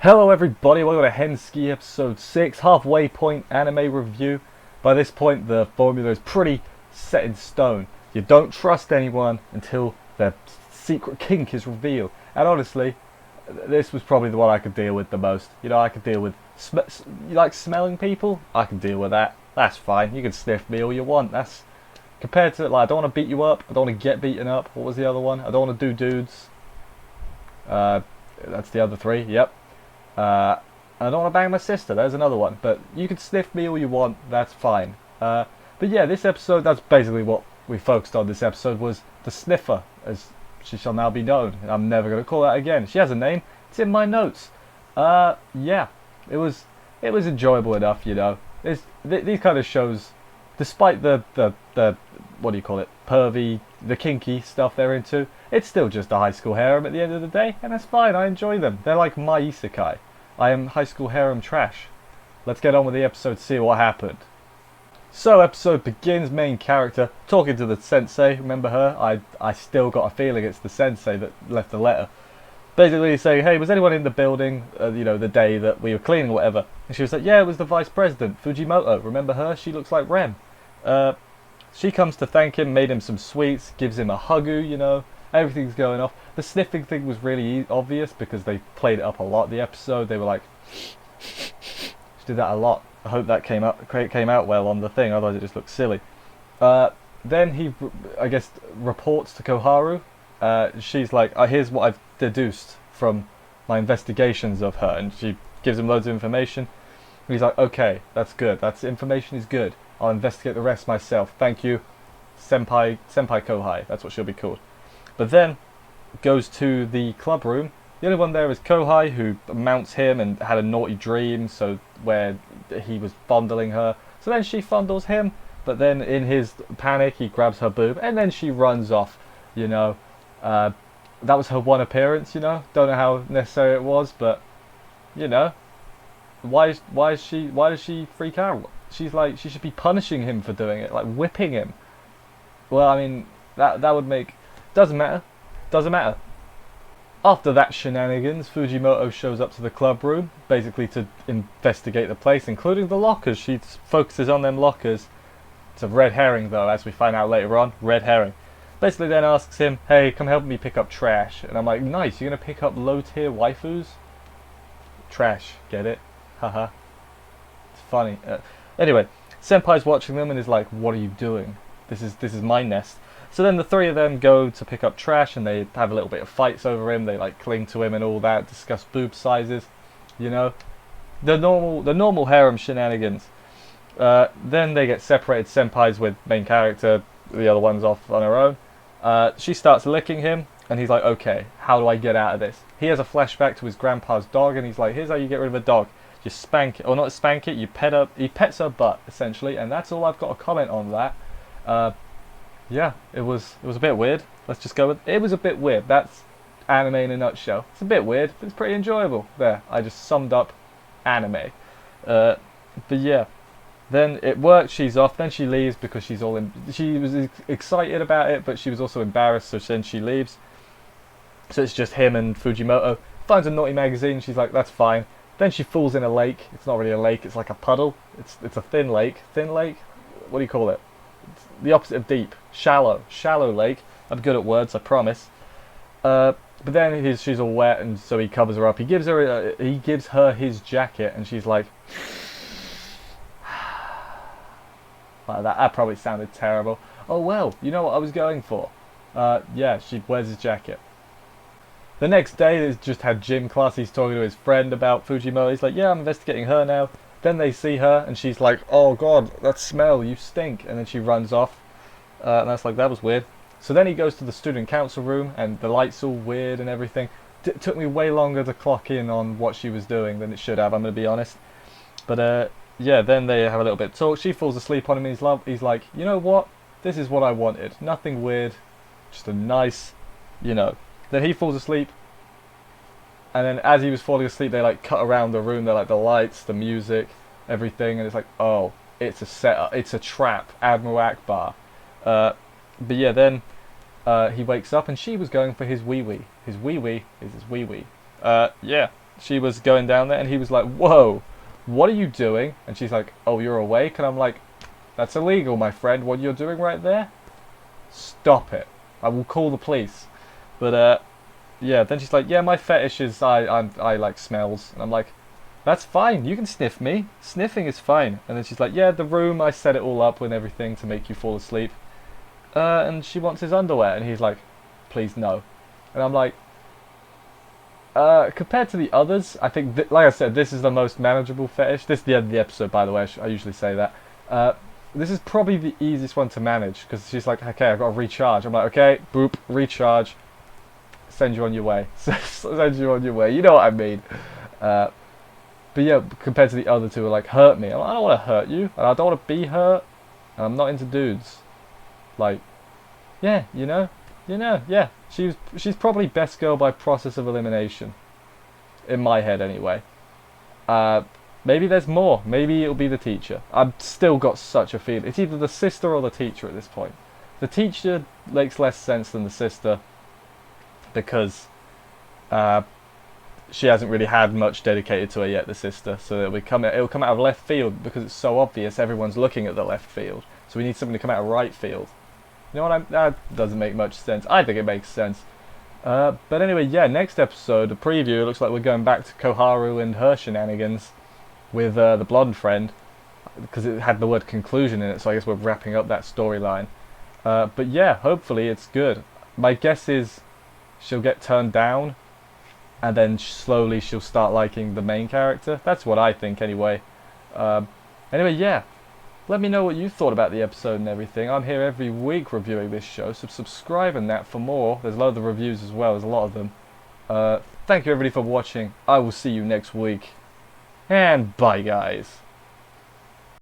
Hello everybody, welcome to Hensuki episode 6, halfway point anime review. By this point the formula is pretty set in stone. You don't trust anyone until their secret kink is revealed. And honestly, this was probably the one I could deal with the most. You know, I could deal with, you like smelling people? I can deal with that. That's fine, you can sniff me all you want. That's, compared to, like, I don't want to beat you up, I don't want to get beaten up. What was the other one? I don't want to do dudes. That's the other three, yep. I don't want to bang my sister, there's another one. But you can sniff me all you want, that's fine. But yeah, this episode, that's basically what we focused on this episode, was the sniffer, as she shall now be known. I'm never going to call that again. She has a name, it's in my notes. Yeah, it was enjoyable enough, you know. These kind of shows, despite the what do you call it, pervy, the kinky stuff they're into, it's still just a high school harem at the end of the day, and that's fine, I enjoy them. They're like my isekai. I am high school harem trash. Let's get on with the episode, see what happened. So, episode begins, main character talking to the sensei. Remember her? I still got a feeling it's the sensei that left the letter. Basically saying, hey, was anyone in the building, you know, the day that we were cleaning or whatever? And she was like, yeah, it was the vice president, Fujimoto. Remember her? She looks like Rem. She comes to thank him, made him some sweets, gives him a huggu, you know. Everything's going off. The sniffing thing was really obvious because they played it up a lot. The episode, they were like, she did that a lot. I hope that came out well on the thing. Otherwise, it just looks silly. Then he, I guess, reports to Koharu. She's like, here's what I've deduced from my investigations of her, and she gives him loads of information. And he's like, okay, that's good. That's information is good. I'll investigate the rest myself. Thank you, Senpai Kohai. That's what she'll be called. But then goes to the club room. The only one there is Kohai, who mounts him and had a naughty dream, so where he was fondling her. So then she fondles him, but then in his panic he grabs her boob, and then she runs off. You know, that was her one appearance. You know, don't know how necessary it was, but you know, why does she freak out? She's like, she should be punishing him for doing it, like whipping him. Well, I mean, that would make. Doesn't matter. Doesn't matter. After that shenanigans, Fujimoto shows up to the club room, basically to investigate the place, including the lockers. She focuses on them lockers. It's a red herring, though, as we find out later on. Red herring. Basically then asks him, hey, come help me pick up trash. And I'm like, nice, you're going to pick up low-tier waifus? Trash, get it? Haha. It's funny. Anyway, Senpai's watching them and is like, what are you doing? This is my nest. So then the three of them go to pick up trash and they have a little bit of fights over him. They like cling to him and all that, discuss boob sizes, you know, the normal harem shenanigans. Then they get separated. Senpai's with main character, the other one's off on her own. She starts licking him and he's like, okay, how do I get out of this? He has a flashback to his grandpa's dog and he's like, here's how you get rid of a dog. You spank it, or not spank it, you pet her. He pets her butt essentially, and that's all I've got to comment on that. Yeah, it was a bit weird. Let's just go with it. Was a bit weird. That's anime in a nutshell. It's a bit weird, but it's pretty enjoyable. There, I just summed up anime. But yeah, then it worked. She's off. Then she leaves because she was excited about it, but she was also embarrassed. So then she leaves. So it's just him and Fujimoto. Finds a naughty magazine. She's like, that's fine. Then she falls in a lake. It's not really a lake. It's like a puddle. It's a thin lake. Thin lake. What do you call it? The opposite of deep, shallow lake. I'm good at words, I promise. But then she's all wet, and so he covers her up. He gives her his jacket, and she's like, like that. That probably sounded terrible. Oh well, you know what I was going for. Yeah, she wears his jacket. The next day, they just had gym class. He's talking to his friend about Fujimoto. He's like, yeah, I'm investigating her now. Then they see her and she's like, oh god, that smell, you stink. And then she runs off. And that's like, that was weird. So then he goes to the student council room and the light's all weird and everything. It took me way longer to clock in on what she was doing than it should have, I'm going to be honest. But yeah, then they have a little bit of talk. She falls asleep on him and he's like, you know what? This is what I wanted. Nothing weird. Just a nice, you know. Then he falls asleep. And then as he was falling asleep, they like cut around the room. They're like the lights, the music, everything. And it's like, oh, it's a setup. It's a trap. Admiral Akbar. But yeah, then he wakes up and she was going for his wee-wee. His wee-wee is his wee-wee. Yeah. she was going down there, and he was like, "Whoa, what are you doing?" And she's like, "Oh, you're awake?" And I'm like, "That's illegal, my friend. What you're doing right there? Stop it. I will call the police." But yeah. Then she's like, "Yeah, my fetish is I like smells." And I'm like, "That's fine. You can sniff me. Sniffing is fine." And then she's like, "Yeah, the room. I set it all up with everything to make you fall asleep." And she wants his underwear, and he's like, "Please no." And I'm like, compared to the others, I think, like I said, this is the most manageable fetish. This is the end of the episode, by the way. I usually say that. This is probably the easiest one to manage, because she's like, "Okay, I've got to recharge." I'm like, "Okay, boop, recharge. Send you on your way." Send you on your way. You know what I mean. But yeah, compared to the other two, are like, "Hurt me." I'm like, "I don't want to hurt you, and I don't want to be hurt, and I'm not into dudes." Like, yeah, yeah. She's probably best girl by process of elimination, in my head anyway. Maybe there's more. Maybe it'll be the teacher. I've still got such a feeling it's either the sister or the teacher at this point. The teacher makes less sense than the sister because she hasn't really had much dedicated to her yet. The sister, so it'll come out of left field because it's so obvious. Everyone's looking at the left field, so we need something to come out of right field. You know what that doesn't make much sense. I think it makes sense. But anyway, yeah, next episode, the preview, it looks like we're going back to Koharu and her shenanigans with the blonde friend, because it had the word conclusion in it, so I guess we're wrapping up that storyline. But yeah, hopefully it's good. My guess is she'll get turned down, and then slowly she'll start liking the main character. That's what I think anyway. Anyway, yeah. Let me know what you thought about the episode and everything. I'm here every week reviewing this show, so subscribe and that for more. There's loads of reviews as well, there's a lot of them. Thank you everybody for watching. I will see you next week. And bye guys.